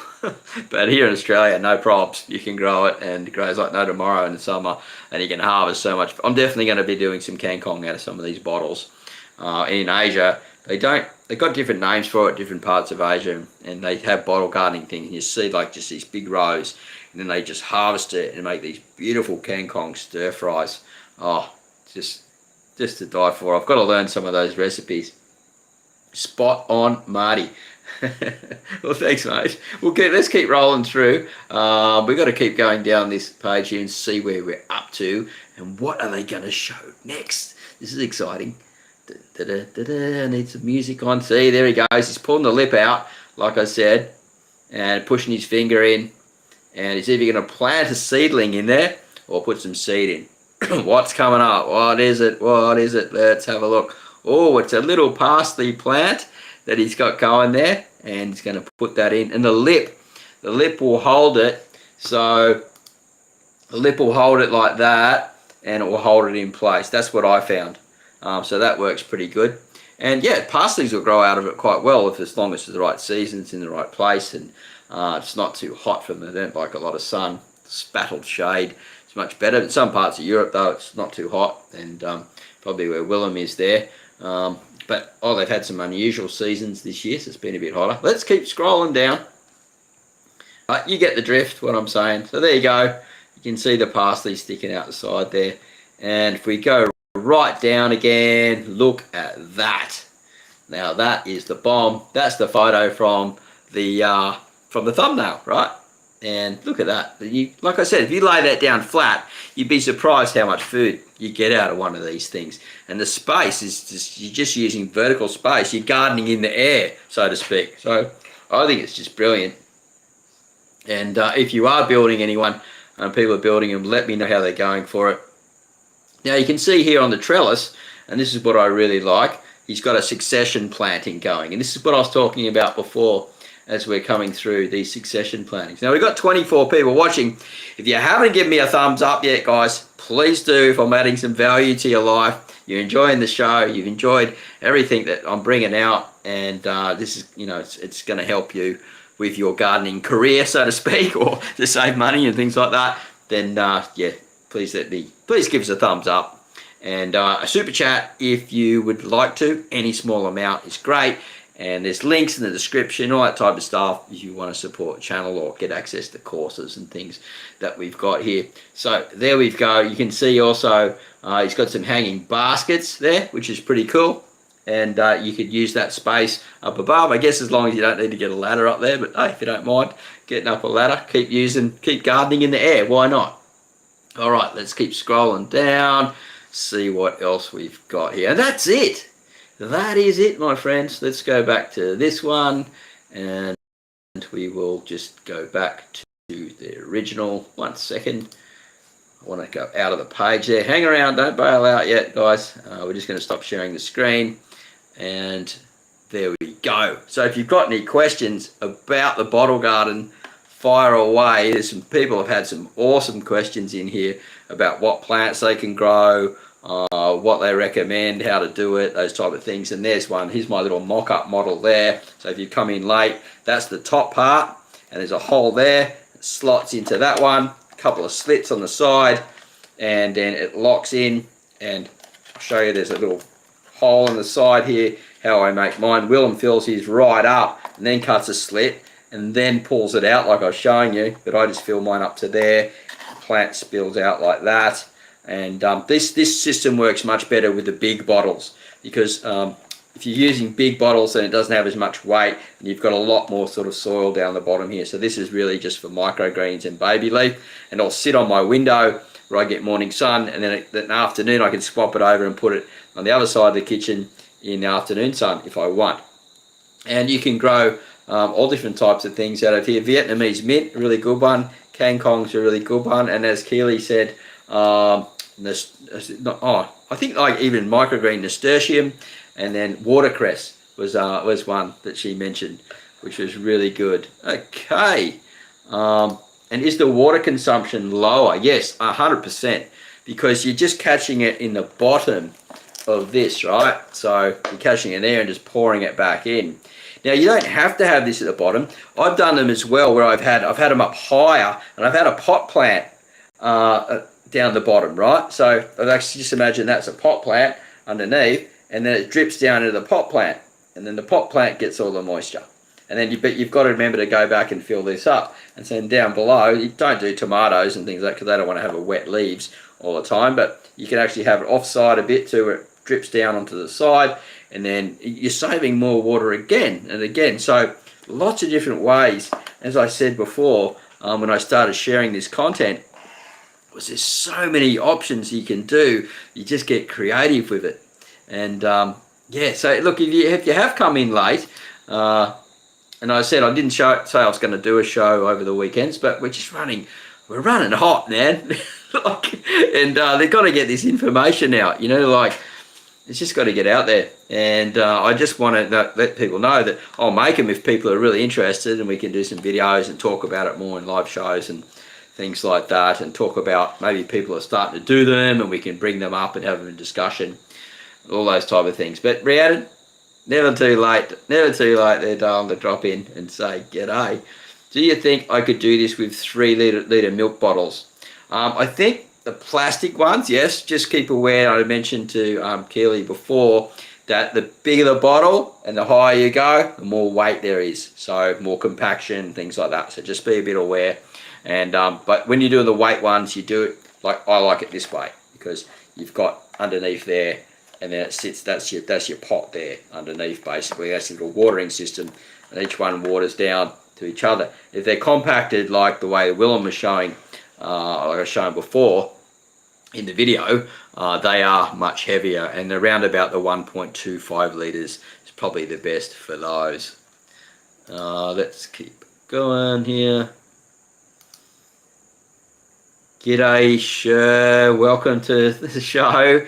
But here in Australia, no props. You can grow it, and it grows like no tomorrow in the summer, and you can harvest so much. I'm definitely going to be doing some kangkong out of some of these bottles. In Asia, they've got different names for it, different parts of Asia, and they have bottle gardening things, and you see like just these big rows, and then they just harvest it and make these beautiful kangkong stir fries. Oh, just to die for. I've got to learn some of those recipes. Spot on, Marty. Well, thanks, mate. Let's keep rolling through. We've got to keep going down this page here and see where we're up to and what are they going to show next. This is exciting. I need some music on. See, there he goes. He's pulling the lip out, like I said, and pushing his finger in. And he's either going to plant a seedling in there or put some seed in. What's coming up? What is it? What is it? Let's have a look. Oh, it's a little parsley plant that he's got going there, and he's going to put that in. And the lip will hold it. So the lip will hold it like that, and it will hold it in place. That's what I found. So that works pretty good. And yeah, parsleys will grow out of it quite well as long as it's the right season, it's in the right place, and it's not too hot for them. They don't like a lot of sun. Spattled shade is much better. In some parts of Europe, though, it's not too hot, and probably where Willem is there. But they've had some unusual seasons this year, so it's been a bit hotter. Let's keep scrolling down. You get the drift, what I'm saying. So there you go. You can see the parsley sticking out the side there. And if we go right down again, look at that. Now that is the bomb. That's the photo from the thumbnail, right? And look at that. Like I said, if you lay that down flat, you'd be surprised how much food you get out of one of these things. And the space is just, you're just using vertical space. You're gardening in the air, so to speak. So I think it's just brilliant. And if you are building anyone, people are building them, let me know how they're going for it. Now you can see here on the trellis, and this is what I really like, he's got a succession planting going. And this is what I was talking about before as we're coming through these succession plantings. Now we've got 24 people watching. If you haven't given me a thumbs up yet, guys, please do. If I'm adding some value to your life, you're enjoying the show, you've enjoyed everything that I'm bringing out, and this is, you know, it's going to help you with your gardening career, so to speak, or to save money and things like that, then yeah, please give us a thumbs up. And a super chat if you would like to. Any small amount is great. And there's links in the description, all that type of stuff, if you want to support the channel or get access to courses and things that we've got here. So there we go. You can see also he's got some hanging baskets there, which is pretty cool. And you could use that space up above, I guess, as long as you don't need to get a ladder up there. But hey, if you don't mind getting up a ladder, keep gardening in the air. Why not? All right, let's keep scrolling down, see what else we've got here. And that's it. That is it, my friends. Let's go back to this one, and we will just go back to the original. 1 second. I want to go out of the page there. Hang around, don't bail out yet, guys. We're just going to stop sharing the screen, and there we go. So if you've got any questions about the bottle garden, fire away. There's some people have had some awesome questions in here about what plants they can grow, what they recommend, how to do it, those type of things. And there's one. Here's my little mock-up model there. So if you come in late, that's the top part, and there's a hole there. It slots into that one. A couple of slits on the side, and then it locks in. And I'll show you. There's a little hole in the side here. How I make mine. Willem fills his right up, and then cuts a slit, and then pulls it out like I was showing you. But I just fill mine up to there. The plant spills out like that. And this system works much better with the big bottles, because if you're using big bottles, then it doesn't have as much weight, and you've got a lot more sort of soil down the bottom here. So this is really just for microgreens and baby leaf, and I'll sit on my window where I get morning sun, and then in the afternoon I can swap it over and put it on the other side of the kitchen in the afternoon sun if I want. And you can grow all different types of things out of here. Vietnamese mint, a really good one. Kangkong's a really good one, and as Keely said, I think like even microgreen nasturtium, and then watercress was one that she mentioned, which was really good. Okay, and is the water consumption lower? Yes, 100%, because you're just catching it in the bottom of this, right? So you're catching it there and just pouring it back in. Now you don't have to have this at the bottom. I've done them as well, where I've had them up higher, and I've had a pot plant down the bottom, right? So I've actually just imagine that's a pot plant underneath, and then it drips down into the pot plant, and then the pot plant gets all the moisture. And then you've got to remember to go back and fill this up. And then down below, you don't do tomatoes and things like that, because they don't want to have wet leaves all the time, but you can actually have it offside a bit too, where it drips down onto the side, and then you're saving more water again and again. So lots of different ways. As I said before, when I started sharing this content, there's so many options you can do. You just get creative with it. And yeah, so look, if you have come in late, and I said I didn't say I was going to do a show over the weekends, but we're running hot, man. And they've got to get this information out, you know, like it's just got to get out there. And I just want to let people know that I'll make them if people are really interested, and we can do some videos and talk about it more in live shows and things like that, and talk about maybe people are starting to do them, and we can bring them up and have them in discussion, all those type of things. But Rhiannon, never too late there, darling, to drop in and say g'day. Do you think I could do this with 3 litre milk bottles? I think the plastic ones, yes. Just keep aware, I mentioned to Keely before, that the bigger the bottle and the higher you go, the more weight there is. So more compaction, things like that. So just be a bit aware. And but when you're doing the weight ones, you do it like I like it this way, because you've got underneath there, and then it sits. That's your pot there underneath. Basically, that's your little watering system, and each one waters down to each other. If they're compacted like the way Willem was showing, like I was showing before in the video, they are much heavier, and around about the 1.25 litres is probably the best for those. Let's keep going here. G'day, Sher. Welcome to the show.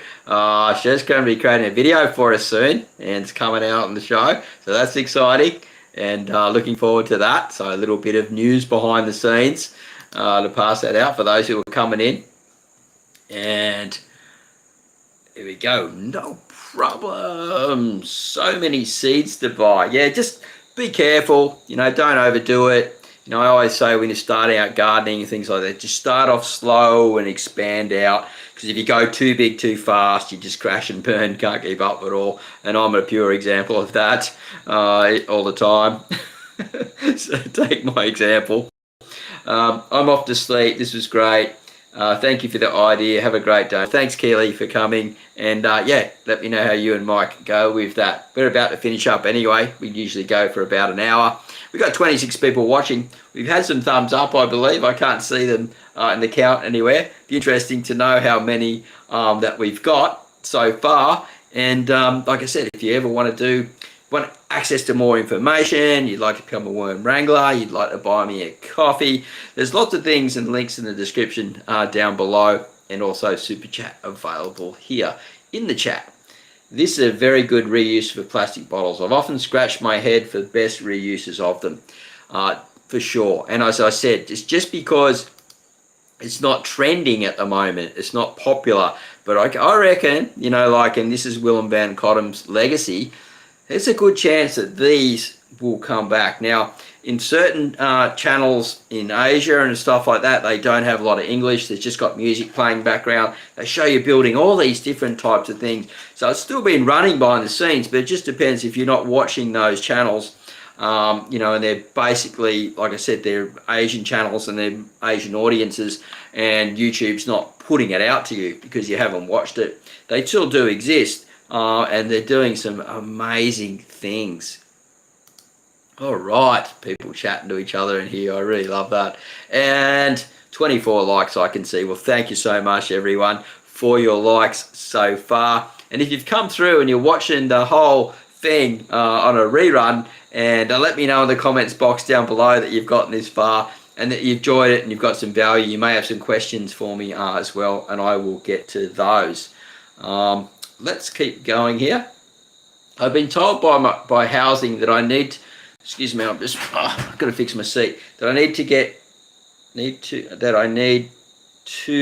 Sher's going to be creating a video for us soon, and it's coming out on the show, so that's exciting, and looking forward to that. So a little bit of news behind the scenes to pass that out for those who are coming in. And here we go. No problem. So many seeds to buy. Yeah, just be careful. You know, don't overdo it. You know, I always say when you're starting out gardening and things like that, just start off slow and expand out. Because if you go too big too fast, you just crash and burn, can't keep up at all. And I'm a pure example of that all the time. So take my example. I'm off to sleep. This was great. Thank you for the idea. Have a great day. Thanks, Keely, for coming. And yeah, let me know how you and Mike go with that. We're about to finish up anyway. We usually go for about an hour. We've got 26 people watching. We've had some thumbs up, I believe. I can't see them in the count anywhere. Be interesting to know how many that we've got so far. And like I said, if you ever want access to more information, you'd like to become a worm wrangler, you'd like to buy me a coffee, there's lots of things and links in the description down below, and also super chat available here in the chat. This is a very good reuse for plastic bottles. I've often scratched my head for the best reuses of them, for sure. And as I said, it's just because it's not trending at the moment, it's not popular, but I reckon, you know, like, and this is Willem Van Cotthem's legacy, there's a good chance that these will come back. Now, in certain channels in Asia and stuff like that, they don't have a lot of English. They've just got music playing background. They show you building all these different types of things. So it's still been running behind the scenes, but it just depends if you're not watching those channels. You know, and they're basically, like I said, they're Asian channels and they're Asian audiences, and YouTube's not putting it out to you because you haven't watched it. They still do exist, and they're doing some amazing things. All right, people chatting to each other in here. I really love that. And 24 likes I can see. Well, thank you so much, everyone, for your likes so far. And if you've come through and you're watching the whole thing on a rerun, and let me know in the comments box down below that you've gotten this far and that you've enjoyed it and you've got some value. You may have some questions for me as well, and I will get to those. Let's keep going here. I've been told by housing that I need, excuse me, I'm just I've got to fix my seat, that I need to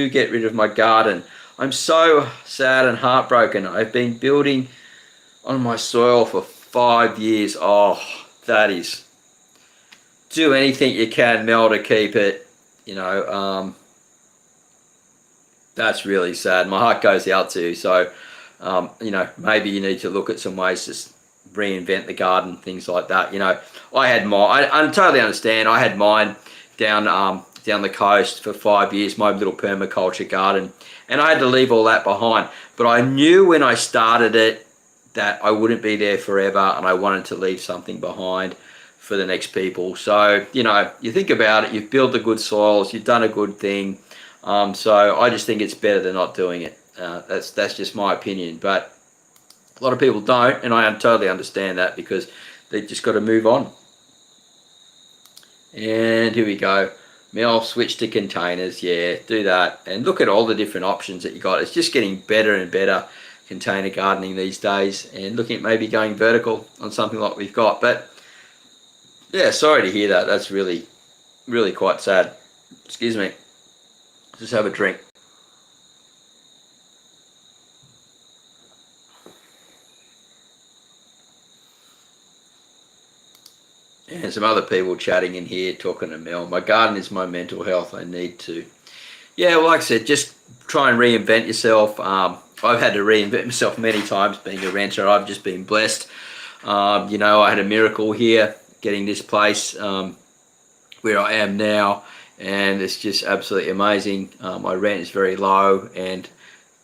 get rid of my garden. I'm so sad and heartbroken. I've been building on my soil for 5 years. Oh, that is, do anything you can, Mel, to keep it, you know. That's really sad. My heart goes out to you. So you know, maybe you need to look at some ways to reinvent the garden, things like that. You know, I had mine, I totally understand. I had mine down the coast for 5 years, my little permaculture garden, and I had to leave all that behind. But I knew when I started it that I wouldn't be there forever, and I wanted to leave something behind for the next people. So, you know, you think about it, you've built the good soils, you've done a good thing. So I just think it's better than not doing it. That's just my opinion. But a lot of people don't, and I totally understand that, because they've just got to move on. And here we go. Mel, switch to containers. Yeah, do that. And look at all the different options that you got. It's just getting better and better, container gardening these days, and looking at maybe going vertical on something like we've got. But yeah, sorry to hear that. That's really, really quite sad. Excuse me. Just have a drink. And some other people chatting in here, talking to Mel. My garden is my mental health. I need to. Yeah, well, like I said, just try and reinvent yourself. I've had to reinvent myself many times being a renter. I've just been blessed. You know, I had a miracle here getting this place where I am now, and it's just absolutely amazing. My rent is very low, and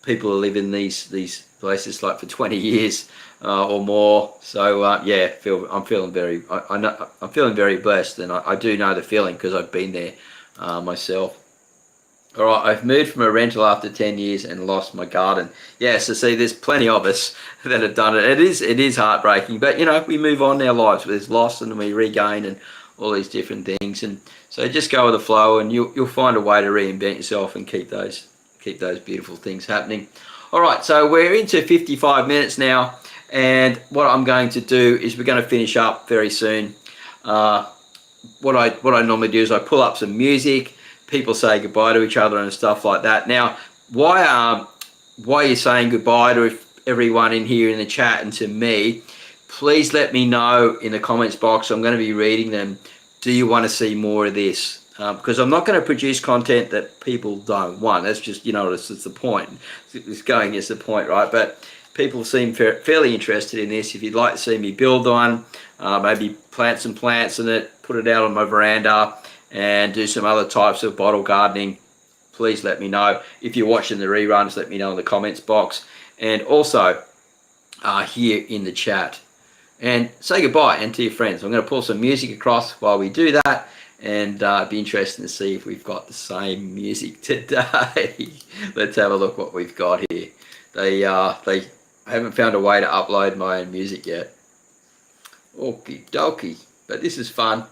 people who live in these places like for 20 years or more. So yeah, I'm feeling very I'm feeling very blessed, and I do know the feeling because I've been there myself. All right, I've moved from a rental after 10 years and lost my garden. Yeah, so see, there's plenty of us that have done it. It is heartbreaking, but you know, we move on in our lives. There's loss and we regain and all these different things. And so just go with the flow, and you'll find a way to reinvent yourself and keep those beautiful things happening. All right, so we're into 55 minutes now, and what I'm going to do is we're going to finish up very soon. What I normally do is I pull up some music. People say goodbye to each other and stuff like that. Now, why you're saying goodbye to everyone in here in the chat and to me, please let me know in the comments box. I'm going to be reading them. Do you want to see more of this? Because I'm not going to produce content that people don't want. That's just, you know, it's the point. It's going against the point, right? But people seem fairly interested in this. If you'd like to see me build one, maybe plant some plants in it, put it out on my veranda, and do some other types of bottle gardening, please let me know. If you're watching the reruns, let me know in the comments box, and also here in the chat. And say goodbye and to your friends. I'm going to pull some music across while we do that, and it'd be interesting to see if we've got the same music today. Let's have a look what we've got here. They haven't found a way to upload my own music yet. Okie dokie, but this is fun.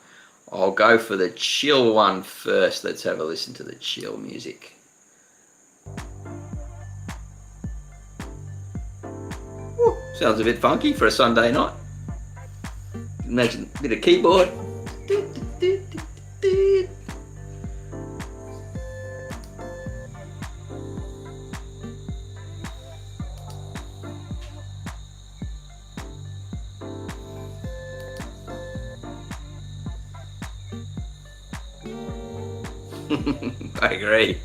I'll go for the chill one first. Let's have a listen to the chill music. Woo, sounds a bit funky for a Sunday night. Imagine a bit of keyboard. I agree.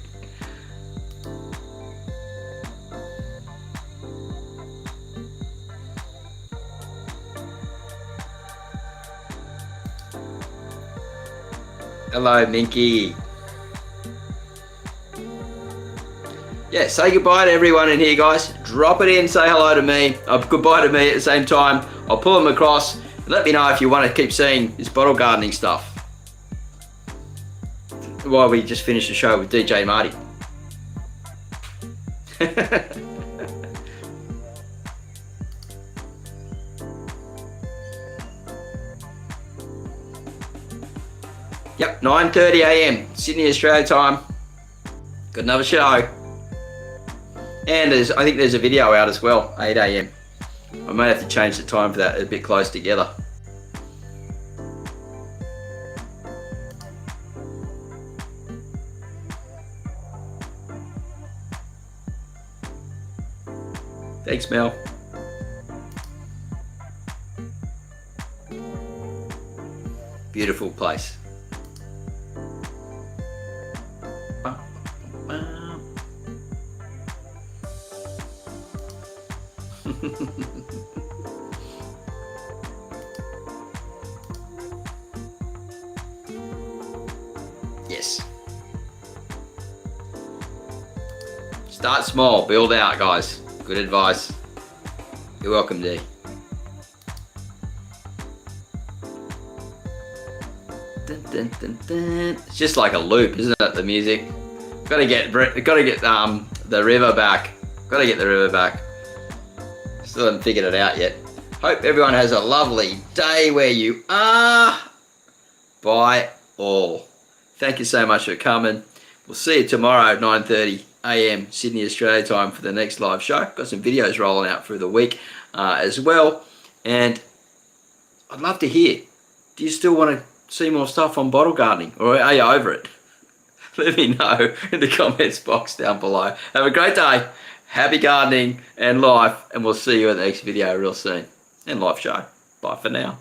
Hello, Minky. Yeah, say goodbye to everyone in here, guys. Drop it in, say hello to me. Goodbye to me at the same time. I'll pull them across. Let me know if you want to keep seeing this bottle gardening stuff. While we just finished the show with DJ Marty. Yep, 9:30 a.m. Sydney, Australia time. Got another show. And I think there's a video out as well, 8 a.m. I may have to change the time for that a bit close together. Thanks, Mel. Beautiful place. Yes. Start small, build out, guys. Good advice. You're welcome, D. Dun, dun, dun, dun. It's just like a loop, isn't it? The music. Gotta get the river back. Gotta get the river back. Still haven't figured it out yet. Hope everyone has a lovely day where you are. Bye all. Thank you so much for coming. We'll see you tomorrow at 9:30 a.m. Sydney, Australia time for the next live show. Got some videos rolling out through the week as well. And I'd love to hear, do you still want to see more stuff on bottle gardening, or are you over it? Let me know in the comments box down below. Have a great day. Happy gardening and life. And we'll see you in the next video real soon. And live show. Bye for now.